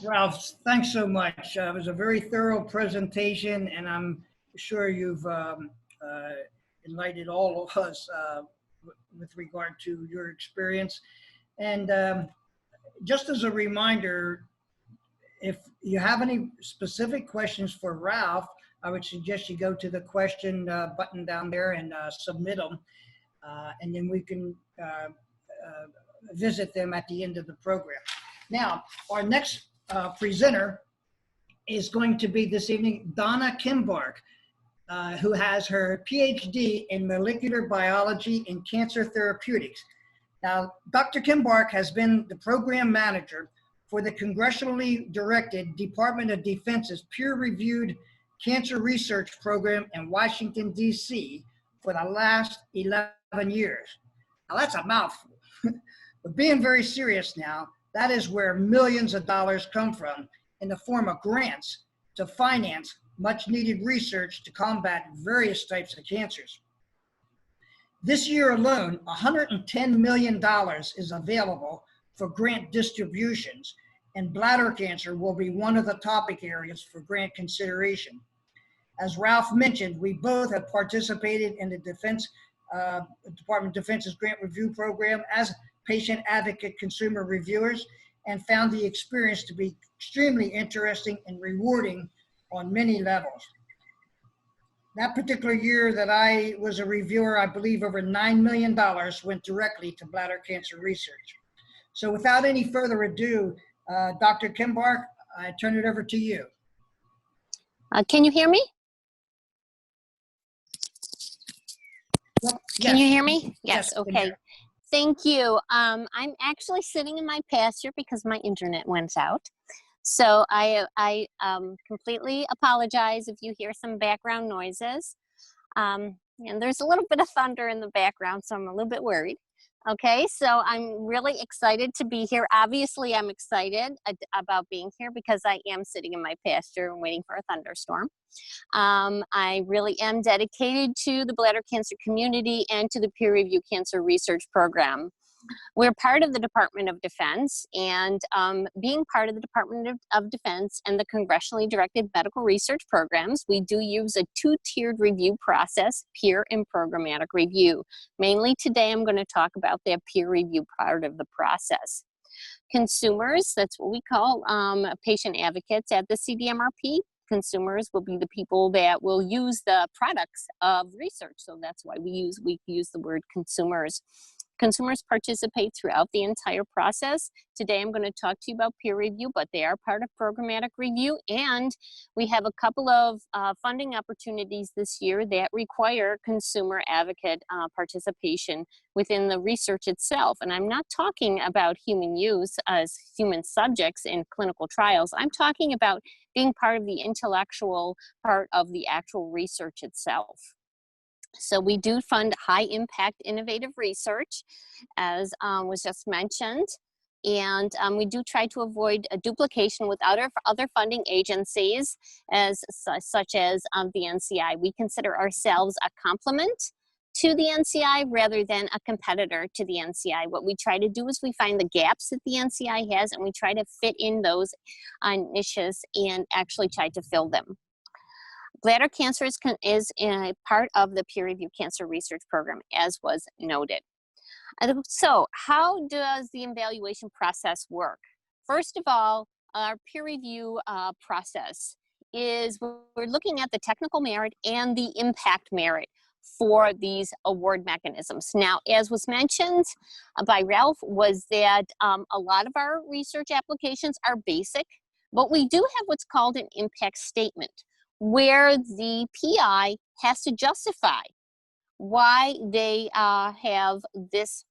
Ralph, thanks so much. It was a very thorough presentation, and I'm sure you've enlightened all of us with regard to your experience. And just as a reminder, if you have any specific questions for Ralph, I would suggest you go to the question button down there and submit them. And then we can visit them at the end of the program. Now, our next presenter is going to be this evening, Donna Kimbark, who has her PhD in molecular biology and cancer therapeutics. Now, Dr. Kimbark has been the program manager for the congressionally directed Department of Defense's peer-reviewed cancer research program in Washington, D.C. for the last 11 years. Now, that's a mouthful. But being very serious now, that is where millions of dollars come from in the form of grants to finance much needed research to combat various types of cancers. This year alone, $110 million is available for grant distributions, and bladder cancer will be one of the topic areas for grant consideration. As Ralph mentioned, we both have participated in the Department of Defense's grant review program as patient advocate consumer reviewers, and found the experience to be extremely interesting and rewarding on many levels. That particular year that I was a reviewer, I believe over $9 million went directly to bladder cancer research. So without any further ado, Dr. Kimbark, I turn it over to you. Can you hear me? Can you hear me? Yes, okay. Thank you. I'm actually sitting in my pasture because my internet went out. So I completely apologize if you hear some background noises. And there's a little bit of thunder in the background, so I'm a little bit worried. Okay, so I'm really excited to be here. Obviously, I'm excited about being here because I am sitting in my pasture and waiting for a thunderstorm. I really am dedicated to the bladder cancer community and to the peer review cancer research program. We're part of the Department of Defense, and being part of the Department of Defense and the congressionally directed medical research programs, we do use a two-tiered review process, peer and programmatic review. Mainly today, I'm going to talk about the peer review part of the process. Consumers, that's what we call patient advocates at the CDMRP. Consumers will be the people that will use the products of research, so that's why we use the word consumers. Consumers participate throughout the entire process. Today I'm going to talk to you about peer review, but they are part of programmatic review, and we have a couple of funding opportunities this year that require consumer advocate participation within the research itself. And I'm not talking about human use as human subjects in clinical trials. I'm talking about being part of the intellectual part of the actual research itself. So we do fund high impact innovative research, as was just mentioned, and we do try to avoid a duplication with other funding agencies such as the NCI. We consider ourselves a complement to the NCI rather than a competitor to the NCI. What we try to do is we find the gaps that the NCI has, and we try to fit in those niches and actually try to fill them. Bladder cancer is a part of the peer review cancer research program, as was noted. So how does the evaluation process work? First of all, our peer review process is we're looking at the technical merit and the impact merit for these award mechanisms. Now, as was mentioned by Ralph, was that a lot of our research applications are basic, but we do have what's called an impact statement, where the PI has to justify why they have this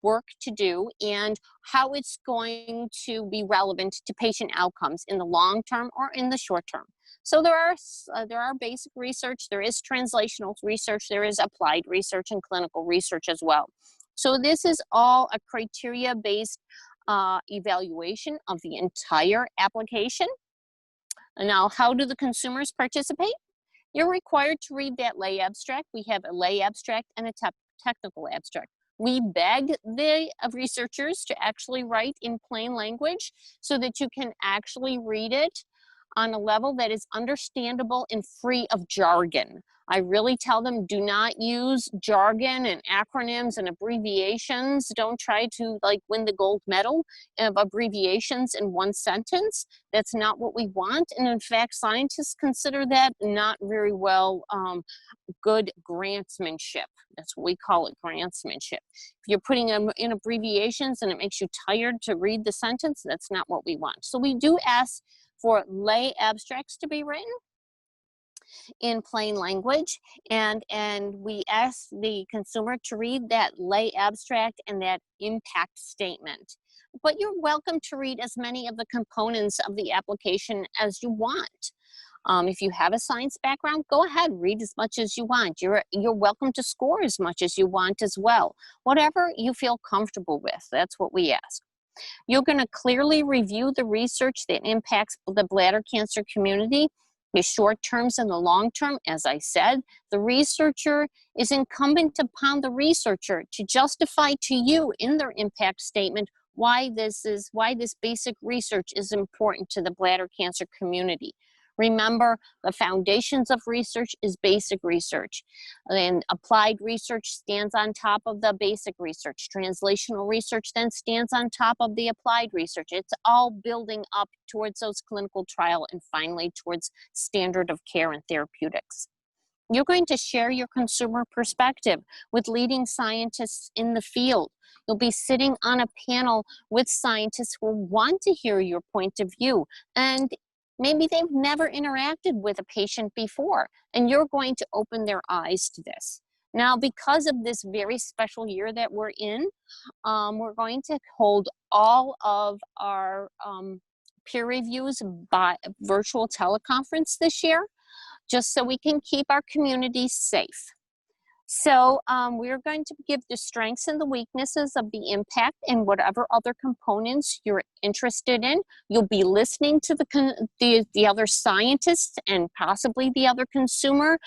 work to do and how it's going to be relevant to patient outcomes in the long term or in the short term. So there are basic research, there is translational research, there is applied research and clinical research as well. So this is all a criteria-based evaluation of the entire application. Now, how do the consumers participate? You're required to read that lay abstract. We have a lay abstract and a technical abstract. We beg the researchers to actually write in plain language so that you can actually read it on a level that is understandable and free of jargon. I really tell them, do not use jargon and acronyms and abbreviations. Don't try to like win the gold medal of abbreviations in one sentence. That's not what we want. And in fact, scientists consider that not very well good grantsmanship. That's what we call it, grantsmanship. If you're putting them in abbreviations and it makes you tired to read the sentence, that's not what we want. So we do ask for lay abstracts to be written in plain language, and we ask the consumer to read that lay abstract and that impact statement. But you're welcome to read as many of the components of the application as you want. If you have a science background, go ahead, read as much as you want. You're welcome to score as much as you want as well. Whatever you feel comfortable with, that's what we ask. You're going to clearly review the research that impacts the bladder cancer community, the short terms and the long term. As I said, the researcher is incumbent upon the researcher to justify to you in their impact statement why this basic research is important to the bladder cancer community. Remember, the foundations of research is basic research, and applied research stands on top of the basic research. Translational research then stands on top of the applied research. It's all building up towards those clinical trial and finally towards standard of care and therapeutics. You're going to share your consumer perspective with leading scientists in the field. You'll be sitting on a panel with scientists who want to hear your point of view, and maybe they've never interacted with a patient before, and you're going to open their eyes to this. Now, because of this very special year that we're in, we're going to hold all of our peer reviews by virtual teleconference this year, just so we can keep our community safe. So we're going to give the strengths and the weaknesses of the impact and whatever other components you're interested in. You'll be listening to the other scientists and possibly the other consumer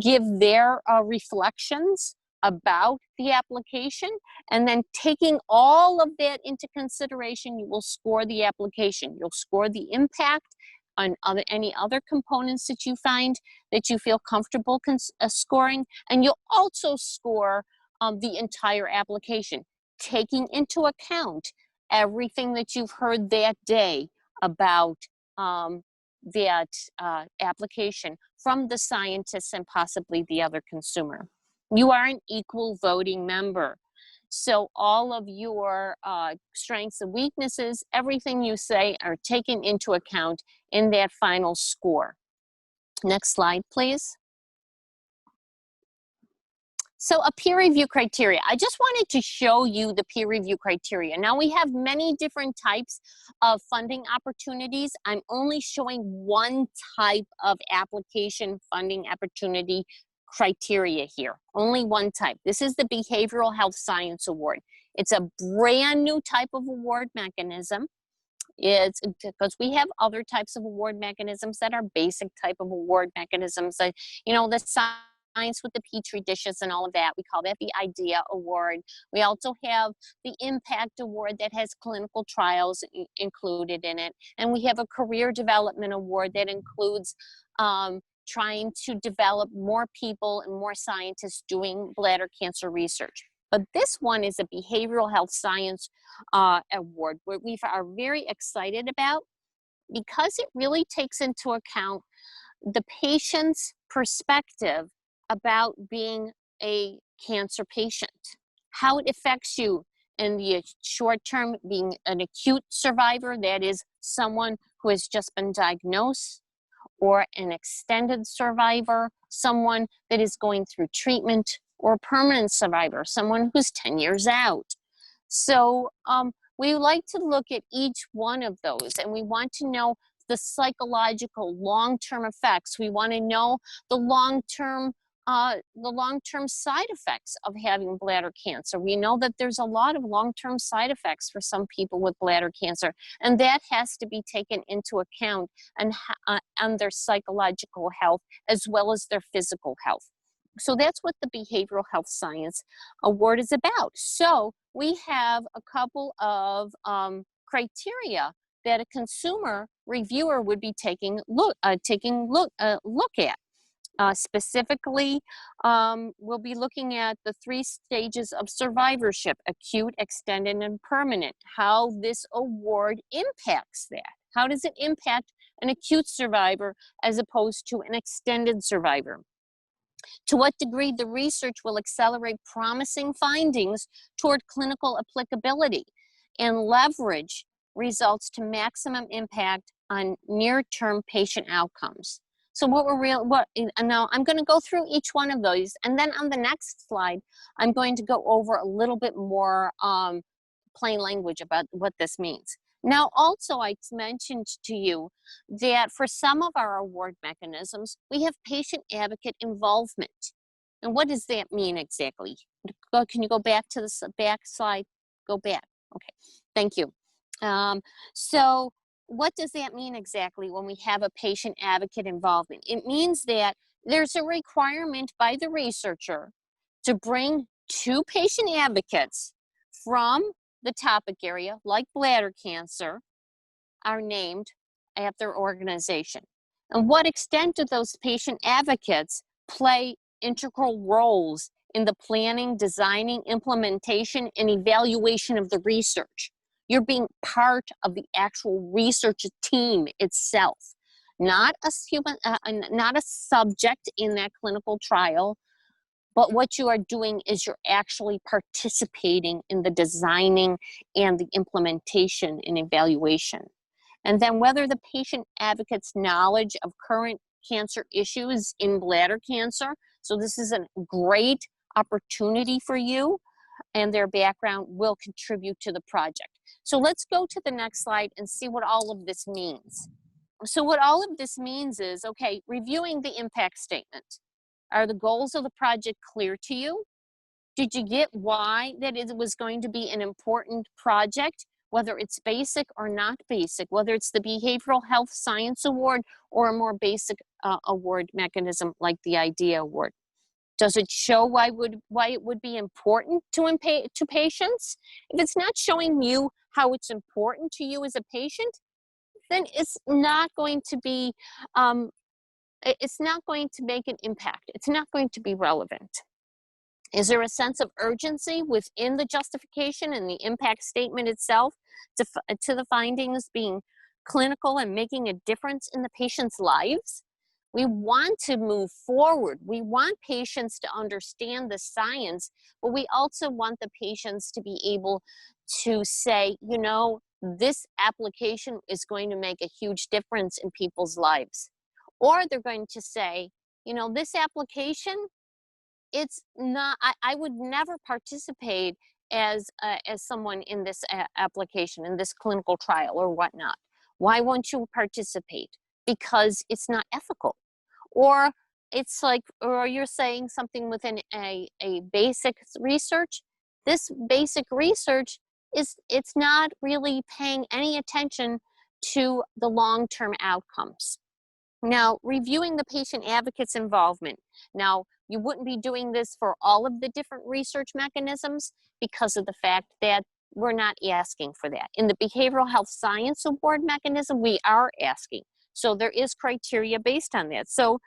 give their reflections about the application, and then taking all of that into consideration, you will score the application. You'll score the impact on any other components that you find that you feel comfortable scoring, and you'll also score the entire application, taking into account everything that you've heard that day about that application from the scientists and possibly the other consumer. You are an equal voting member. So all of your strengths and weaknesses, everything you say are taken into account in that final score. Next slide, please. So a peer review criteria. I just wanted to show you the peer review criteria. Now we have many different types of funding opportunities. I'm only showing one type of application funding opportunity criteria here, only one type. This is the Behavioral Health Science Award. It's a brand new type of award mechanism. It's because we have other types of award mechanisms that are basic type of award mechanisms. You know, the science with the Petri dishes and all of that, we call that the IDEA Award. We also have the Impact Award that has clinical trials included in it. And we have a Career Development Award that includes trying to develop more people and more scientists doing bladder cancer research. But this one is a Behavioral Health Science Award, where we are very excited about because it really takes into account the patient's perspective about being a cancer patient, how it affects you in the short term, being an acute survivor, that is someone who has just been diagnosed, or an extended survivor, someone that is going through treatment, or a permanent survivor, someone who's 10 years out. So we like to look at each one of those, and we want to know the psychological long-term effects. We want to know the long-term side effects of having bladder cancer. We know that there's a lot of long-term side effects for some people with bladder cancer, and that has to be taken into account and their psychological health as well as their physical health. So that's what the Behavioral Health Science Award is about. So we have a couple of criteria that a consumer reviewer would be taking a look at. Specifically, we'll be looking at the 3 stages of survivorship: acute, extended, and permanent. How this award impacts that. How does it impact an acute survivor as opposed to an extended survivor? To what degree the research will accelerate promising findings toward clinical applicability and leverage results to maximum impact on near-term patient outcomes. So now I'm going to go through each one of those, and then on the next slide, I'm going to go over a little bit more plain language about what this means. Now, also, I mentioned to you that for some of our award mechanisms, we have patient advocate involvement. And what does that mean exactly? Can you go back to the back slide? Go back. Okay, thank you. So what does that mean exactly when we have a patient advocate involvement? It means that there's a requirement by the researcher to bring 2 patient advocates from the topic area, like bladder cancer, are named at their organization. And what extent do those patient advocates play integral roles in the planning, designing, implementation, and evaluation of the research? You're being part of the actual research team itself, not a subject in that clinical trial, but what you are doing is you're actually participating in the designing and the implementation and evaluation. And then whether the patient advocate's knowledge of current cancer issues in bladder cancer, so this is a great opportunity for you, and their background will contribute to the project. So let's go to the next slide and see what all of this means. So what all of this means is, okay, reviewing the impact statement. Are the goals of the project clear to you? Did you get why that it was going to be an important project, whether it's basic or not basic, whether it's the Behavioral Health Science Award or a more basic award mechanism like the IDEA Award? Does it show why it would be important to patients? If it's not showing you how it's important to you as a patient, then it's not going to be, it's not going to make an impact. It's not going to be relevant. Is there a sense of urgency within the justification and the impact statement itself to the findings being clinical and making a difference in the patient's lives? We want to move forward. We want patients to understand the science, but we also want the patients to be able to say, you know, this application is going to make a huge difference in people's lives. Or they're going to say, you know, this application, it's not, I would never participate as someone in this application, in this clinical trial or whatnot. Why won't you participate? Because it's not ethical. Or it's like, or you're saying something within a basic research. This basic research it's not really paying any attention to the long-term outcomes. Now, reviewing the patient advocate's involvement. Now, you wouldn't be doing this for all of the different research mechanisms because of the fact that we're not asking for that. In the Behavioral Health Science Award mechanism, we are asking. So there is criteria based on that. So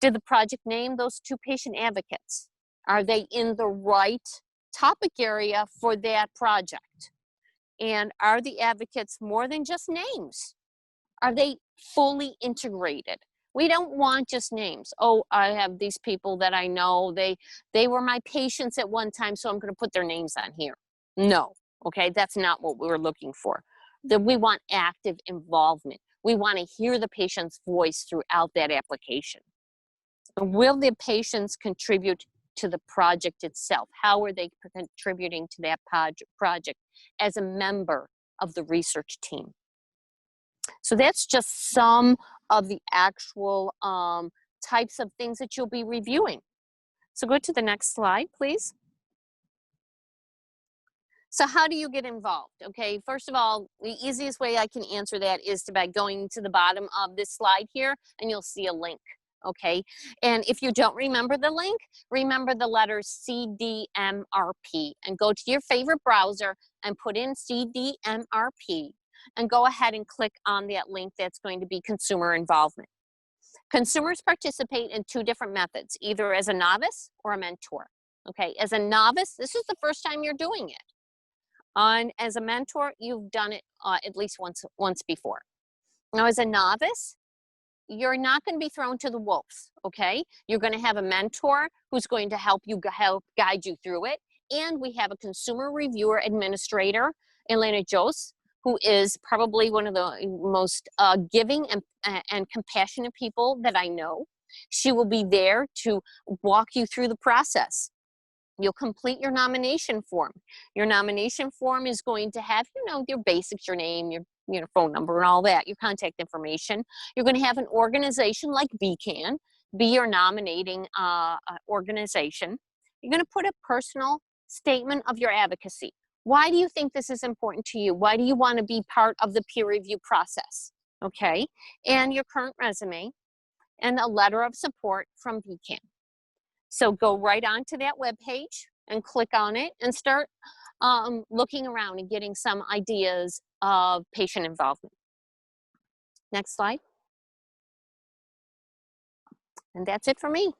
did the project name those 2 patient advocates? Are they in the right topic area for that project? And are the advocates more than just names? Are they fully integrated? We don't want just names. Oh, I have these people that I know. They were my patients at one time, so I'm going to put their names on here. No, okay, that's not what we're looking for. We want active involvement. We want to hear the patient's voice throughout that application. Will the patients contribute to the project itself? How are they contributing to that project as a member of the research team? So that's just some of the actual types of things that you'll be reviewing. So go to the next slide, please. So how do you get involved? Okay, first of all, the easiest way I can answer that is by going to the bottom of this slide here, and you'll see a link. okay? And if you don't remember the link, remember the letters CDMRP and go to your favorite browser and put in CDMRP and go ahead and click on that link that's going to be consumer involvement. Consumers participate in two different methods, either as a novice or a mentor, okay? As a novice, this is the first time you're doing it. And as a mentor, you've done it at least once before. Now, as a novice, you're not going to be thrown to the wolves, okay? You're going to have a mentor who's going to help guide you through it. And we have a consumer reviewer administrator, Elena Jose, who is probably one of the most giving and compassionate people that I know. She will be there to walk you through the process. You'll complete your nomination form. Your nomination form is going to have, your basics, your name, your phone number and all that, your contact information. You're going to have an organization like BCAN, be your nominating organization. You're going to put a personal statement of your advocacy. Why do you think this is important to you? Why do you want to be part of the peer review process? Okay, and your current resume and a letter of support from BCAN. So go right onto that webpage and click on it and start looking around and getting some ideas of patient involvement. Next slide. And that's it for me.